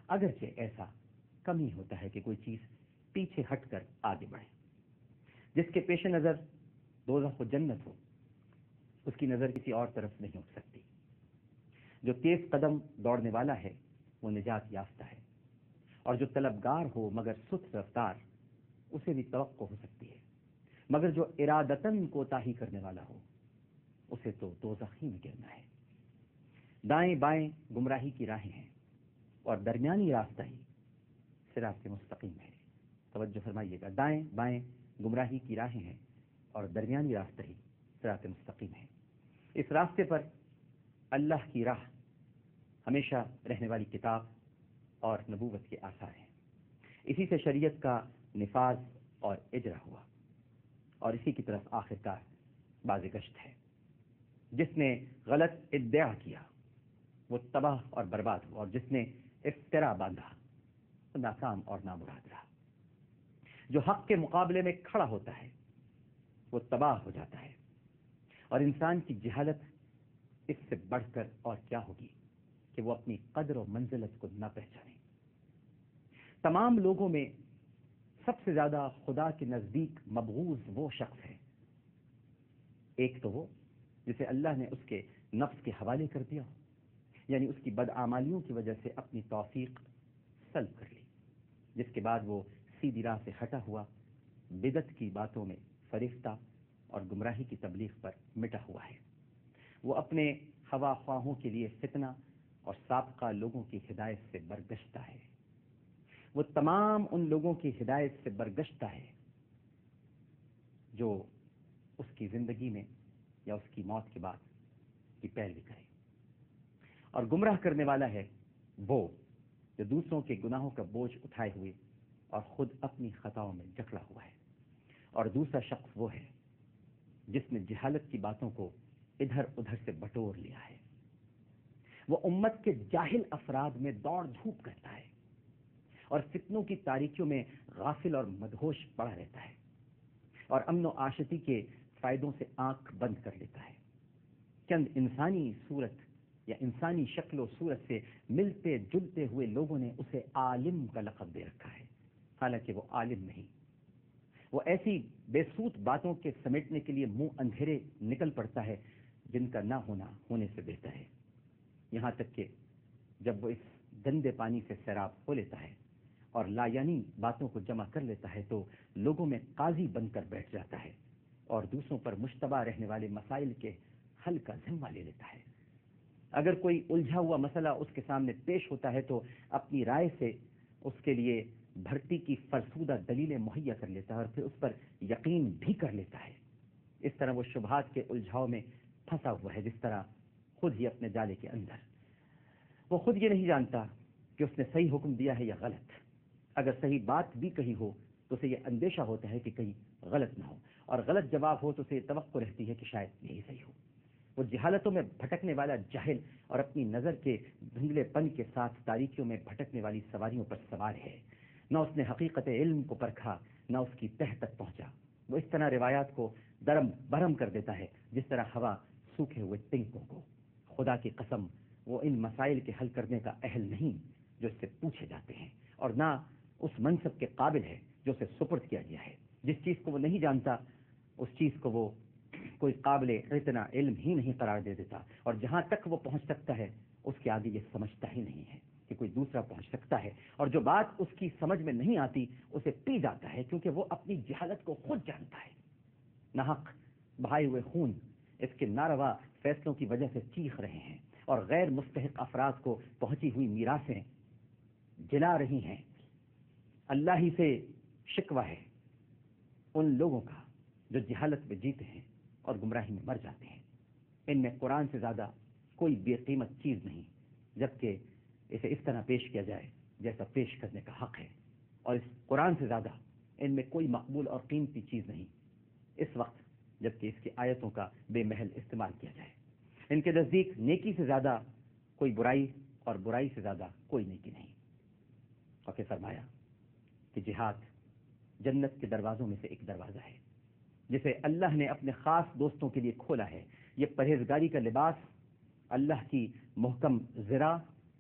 اگرچہ ایسا کم ہی ہوتا ہے کہ کوئی چیز پیچھے ہٹ کر آگے بڑھے. جس کے پیش نظر دوزخ و جنت ہو اس کی نظر کسی اور طرف نہیں اٹھ سکتی. جو تیز قدم دوڑنے والا ہے وہ نجات یافتہ ہے، اور جو طلبگار ہو مگر سست رفتار اسے بھی توقع ہو سکتی ہے، مگر جو ارادتاً کوتاہی کرنے والا ہو اسے تو دوزخ ہی میں گرنا ہے. دائیں بائیں گمراہی کی راہیں ہیں اور درمیانی راستہ ہی صراط مستقیم ہے. توجہ فرمائیے گا، دائیں بائیں گمراہی کی راہیں ہیں اور درمیانی راستہ ہی صراط مستقیم ہے. اس راستے پر اللہ کی راہ، ہمیشہ رہنے والی کتاب اور نبوت کے آثار ہیں. اسی سے شریعت کا نفاذ اور اجرا ہوا، اور اسی کی طرف آخر کار باز گشت ہے. جس نے غلط ادعا کیا وہ تباہ اور برباد ہوا، اور جس نے افترا باندھا وہ ناکام اور نامراد رہا. جو حق کے مقابلے میں کھڑا ہوتا ہے وہ تباہ ہو جاتا ہے، اور انسان کی جہالت اس سے بڑھ کر اور کیا ہوگی کہ وہ اپنی قدر و منزلت کو نہ پہچانے. تمام لوگوں میں سب سے زیادہ خدا کے نزدیک مبغوض وہ شخص ہے، ایک تو وہ جسے اللہ نے اس کے نفس کے حوالے کر دیا، یعنی اس کی بدعمالیوں کی وجہ سے اپنی توفیق سلب کر لی، جس کے بعد وہ سیدھی راہ سے ہٹا ہوا، بدعت کی باتوں میں فریفتہ اور گمراہی کی تبلیغ پر مٹا ہوا ہے. وہ اپنے ہوا خواہوں کے لیے فتنہ اور سابقہ لوگوں کی ہدایت سے برگشتہ ہے. وہ تمام ان لوگوں کی ہدایت سے برگشتہ ہے جو اس کی زندگی میں یا اس کی موت کے بعد کی پیروی کرے. اور گمراہ کرنے والا ہے وہ جو دوسروں کے گناہوں کا بوجھ اٹھائے ہوئے اور خود اپنی خطاؤں میں جکڑا ہوا ہے. اور دوسرا شخص وہ ہے جس نے جہالت کی باتوں کو ادھر ادھر سے بٹور لیا ہے. وہ امت کے جاہل افراد میں دوڑ دھوپ کرتا ہے اور فتنوں کی تاریکیوں میں غافل اور مدہوش پڑا رہتا ہے، اور امن و عاشقی کے فائدوں سے آنکھ بند کر لیتا ہے. چند انسانی صورت یا انسانی شکل و صورت سے ملتے جلتے ہوئے لوگوں نے اسے عالم کا لقب دے رکھا ہے، حالانکہ وہ عالم نہیں. وہ ایسی بے سوت باتوں کے سمیٹنے کے لیے منہ اندھیرے نکل پڑتا ہے جن کا نہ ہونا ہونے سے بہتر ہے. یہاں تک کہ جب وہ اس گندے پانی سے سیراب ہو لیتا ہے اور لا یعنی باتوں کو جمع کر لیتا ہے تو لوگوں میں قاضی بن کر بیٹھ جاتا ہے اور دوسروں پر مشتبہ رہنے والے مسائل کے حل کا ذمہ لے لیتا ہے. اگر کوئی الجھا ہوا مسئلہ اس کے سامنے پیش ہوتا ہے تو اپنی رائے سے اس کے لیے بھرتی کی فرسودہ دلیلیں مہیا کر لیتا ہے اور پھر اس پر یقین بھی کر لیتا ہے. اس طرح وہ شبہات کے الجھاؤ میں پھنسا ہوا ہے جس طرح خود ہی اپنے جالے کے اندر. وہ خود یہ نہیں جانتا کہ اس نے صحیح حکم دیا ہے یا غلط. اگر صحیح بات بھی کہی ہو تو اسے یہ اندیشہ ہوتا ہے کہ کہیں غلط نہ ہو، اور غلط جواب ہو تو اسے توقع رہتی ہے کہ شاید یہی صحیح ہو. وہ جہالتوں میں بھٹکنے والا جاہل اور اپنی نظر کے دھندلے پن کے ساتھ تاریکیوں میں بھٹکنے والی سواریوں پر سوار ہے. نہ اس نے حقیقت علم کو پرکھا نہ اس کی تہ تک پہنچا. وہ اس طرح روایات کو درم برہم کر دیتا ہے جس طرح ہوا سوکھے ہوئے تنکوں کو. خدا کی قسم وہ ان مسائل کے حل کرنے کا اہل نہیں جو اس سے پوچھے جاتے ہیں، اور نہ اس منصب کے قابل ہے جو اسے سپرد کیا گیا ہے. جس چیز کو وہ نہیں جانتا اس چیز کو وہ کوئی قابل اتنا علم ہی نہیں قرار دے دیتا، اور جہاں تک وہ پہنچ سکتا ہے اس کے آگے یہ سمجھتا ہی نہیں ہے کہ کوئی دوسرا پہنچ سکتا ہے. اور جو بات اس کی سمجھ میں نہیں آتی اسے پی جاتا ہے کیونکہ وہ اپنی جہالت کو خود جانتا ہے. ناحق بہائے ہوئے خون اس کے ناروا فیصلوں کی وجہ سے چیخ رہے ہیں، اور غیر مستحق افراد کو پہنچی ہوئی میراثیں جلا رہی ہیں. اللہ ہی سے شکوہ ہے ان لوگوں کا جو جہالت میں جیتے ہیں اور گمراہی میں مر جاتے ہیں. ان میں قرآن سے زیادہ کوئی بے قیمت چیز نہیں، جبکہ اسے اس طرح پیش کیا جائے جیسا پیش کرنے کا حق ہے، اور اس قرآن سے زیادہ ان میں کوئی مقبول اور قیمتی چیز نہیں اس وقت جبکہ اس کی آیتوں کا بے محل استعمال کیا جائے. ان کے نزدیک نیکی سے زیادہ کوئی برائی اور برائی سے زیادہ کوئی نیکی نہیں. اور پھر فرمایا کہ جہاد جنت کے دروازوں میں سے ایک دروازہ ہے جسے اللہ نے اپنے خاص دوستوں کے لیے کھولا ہے. یہ پرہیزگاری کا لباس اللہ کی محکم ذرا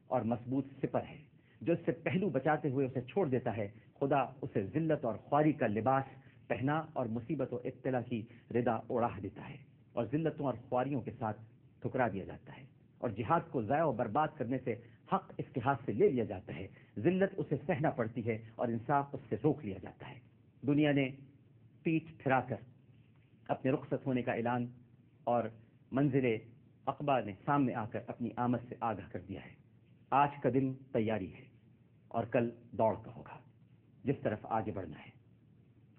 اور مضبوط سپر ہے جو اس سے پہلو بچاتے ہوئے اسے چھوڑ دیتا ہے، خدا اسے ذلت اور خواری کا لباس پہنا اور مصیبت و ابتلا کی ردا اڑا دیتا ہے، اور ذلتوں اور خواریوں کے ساتھ ٹھکرا دیا جاتا ہے، اور جہاد کو ضائع و برباد کرنے سے حق اس کے ہاتھ سے لے لیا جاتا ہے، ذلت اسے سہنا پڑتی ہے اور انصاف اس سے روک لیا جاتا ہے۔ دنیا نے پیٹھ پھرا کر اپنے رخصت ہونے کا اعلان اور منزل عقبہ نے سامنے آ کر اپنی آمد سے آگاہ کر دیا ہے۔ آج کا دن تیاری ہے اور کل دوڑ کا ہوگا، جس طرف آگے بڑھنا ہے،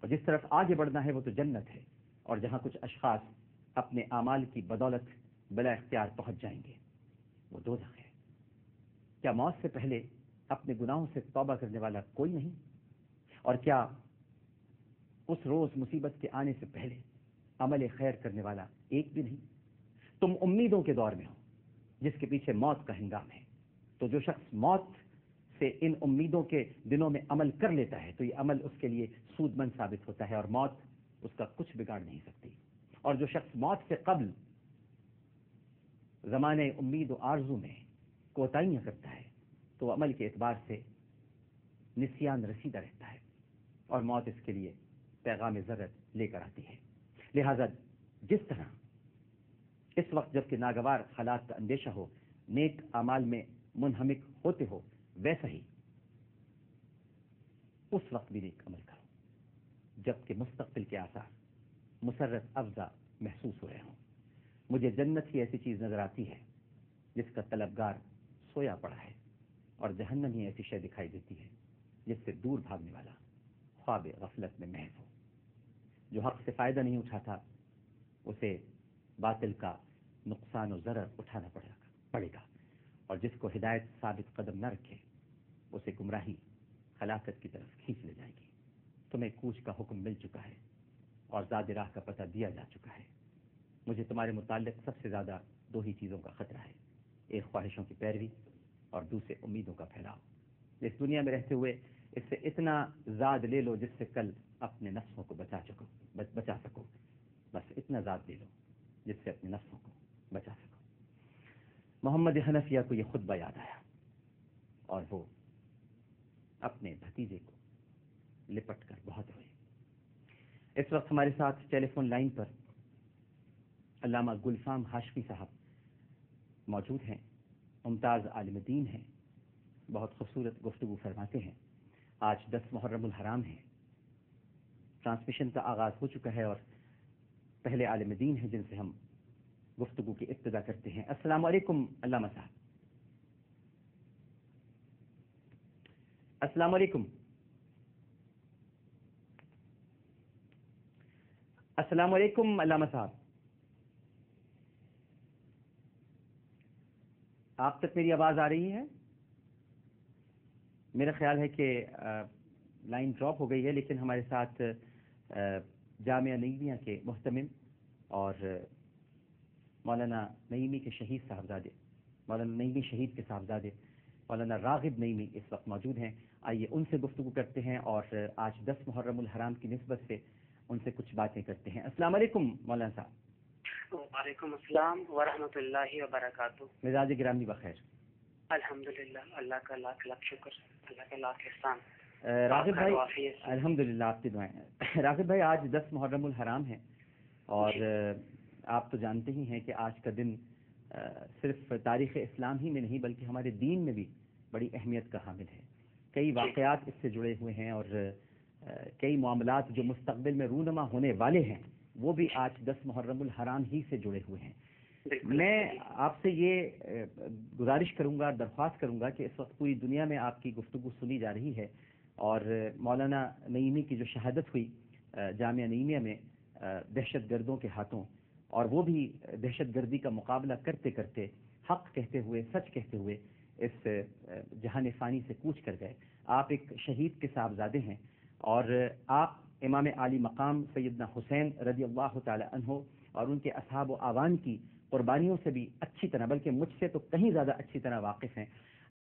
اور جس طرف آگے بڑھنا ہے وہ تو جنت ہے، اور جہاں کچھ اشخاص اپنے اعمال کی بدولت بلا اختیار پہنچ جائیں گے وہ دوزخ ہے۔ کیا موت سے پہلے اپنے گناہوں سے توبہ کرنے والا کوئی نہیں؟ اور کیا اس روز مصیبت کے آنے سے پہلے عمل خیر کرنے والا ایک بھی نہیں؟ تم امیدوں کے دور میں ہو جس کے پیچھے موت کا ہنگام ہے، تو جو شخص موت سے ان امیدوں کے دنوں میں عمل کر لیتا ہے تو یہ عمل اس کے لیے سود مند ثابت ہوتا ہے، اور موت اس کا کچھ بگاڑ نہیں سکتی۔ اور جو شخص موت سے قبل زمانے امید و آرزو میں کوتاہیاں کرتا ہے تو عمل کے اعتبار سے نسیان رسیدہ رہتا ہے، اور موت اس کے لیے پیغام ضرورت لے کر آتی ہے۔ لہذا جس طرح اس وقت جب کہ ناگوار حالات کا اندیشہ ہو نیک اعمال میں منہمک ہوتے ہو، ویسا ہی اس وقت بھی نیک عمل کرو جب کہ مستقبل کے آثار مسرت افزا محسوس ہو رہے ہوں۔ مجھے جنت ہی ایسی چیز نظر آتی ہے جس کا طلبگار سویا پڑا ہے، اور جہنم ہی ایسی شے دکھائی دیتی ہے جس سے دور بھاگنے والا خواب غفلت میں محو ہو۔ جو حق سے فائدہ نہیں اٹھاتا اسے باطل کا نقصان و ضرر اٹھانا پڑے گا، اور جس کو ہدایت ثابت قدم نہ رکھے اسے گمراہی ہلاکت کی طرف کھینچ لے جائے گی۔ تمہیں کوچ کا حکم مل چکا ہے اور زاد راہ کا پتہ دیا جا چکا ہے۔ مجھے تمہارے متعلق سب سے زیادہ دو ہی چیزوں کا خطرہ ہے، ایک خواہشوں کی پیروی اور دوسرے امیدوں کا پھیلاؤ۔ اس دنیا میں رہتے ہوئے اس سے اتنا زاد لے لو جس سے کل اپنے نفسوں کو بچا سکو، بس اتنا زاد لے لو جس سے اپنے نفسوں کو بچا سکو۔ محمد حنفیہ کو یہ خطبہ یاد آیا اور وہ اپنے بھتیجے کو لپٹ کر بہت روئے۔ اس وقت ہمارے ساتھ ٹیلی فون لائن پر علامہ گلفام ہاشمی صاحب موجود ہیں، ممتاز عالم دین ہیں، بہت خوبصورت گفتگو فرماتے ہیں۔ آج 10 محرم الحرام ہے، ٹرانسمیشن کا آغاز ہو چکا ہے اور پہلے عالم دین ہیں جن سے ہم گفتگو کی ابتدا کرتے ہیں۔ السلام علیکم علامہ صاحب۔ السلام علیکم۔ السلام علیکم علامہ صاحب، آپ تک میری آواز آ رہی ہے؟ میرا خیال ہے کہ لائن ڈراپ ہو گئی ہے، لیکن ہمارے ساتھ جامعہ نعیمیہ کے محتمم اور مولانا نعیمی کے شہید صاحبزادے، مولانا نعیمی شہید کے صاحبزادے مولانا راغب نعیمی اس وقت موجود ہیں۔ آئیے ان سے گفتگو کرتے ہیں اور آج 10 محرم الحرام کی نسبت سے ان سے کچھ باتیں کرتے ہیں۔ السلام علیکم مولانا صاحب۔ وعلیکم السلام ورحمۃ اللہ وبرکاتہ۔ مزاج گرامی بخیر؟ الحمدللہ، اللہ کا لاکھ لاکھ شکر، اللہ کا لاکھ احسان۔ راغب بھائی الحمدللہ، آپ کی دعائیں۔ راغب بھائی آج 10 محرم الحرام ہے اور آپ تو جانتے ہی ہیں کہ آج کا دن صرف تاریخ اسلام ہی میں نہیں بلکہ ہمارے دین میں بھی بڑی اہمیت کا حامل ہے۔ کئی واقعات اس سے جڑے ہوئے ہیں اور کئی معاملات جو مستقبل میں رونما ہونے والے ہیں وہ بھی آج 10 محرم الحرام ہی سے جڑے ہوئے ہیں۔ میں آپ سے یہ گزارش کروں گا، درخواست کروں گا کہ اس وقت پوری دنیا میں آپ کی گفتگو سنی جا رہی ہے اور مولانا نعیمی کی جو شہادت ہوئی جامعہ نعیمیہ میں دہشت گردوں کے ہاتھوں، اور وہ بھی دہشت گردی کا مقابلہ کرتے کرتے حق کہتے ہوئے، سچ کہتے ہوئے اس جہان فانی سے کوچ کر گئے۔ آپ ایک شہید کے صاحبزادے ہیں اور آپ امام عالی مقام سیدنا حسین رضی اللہ تعالی عنہ اور ان کے اصحاب و اعوان کی قربانیوں سے بھی اچھی طرح، بلکہ مجھ سے تو کہیں زیادہ اچھی طرح واقف ہیں۔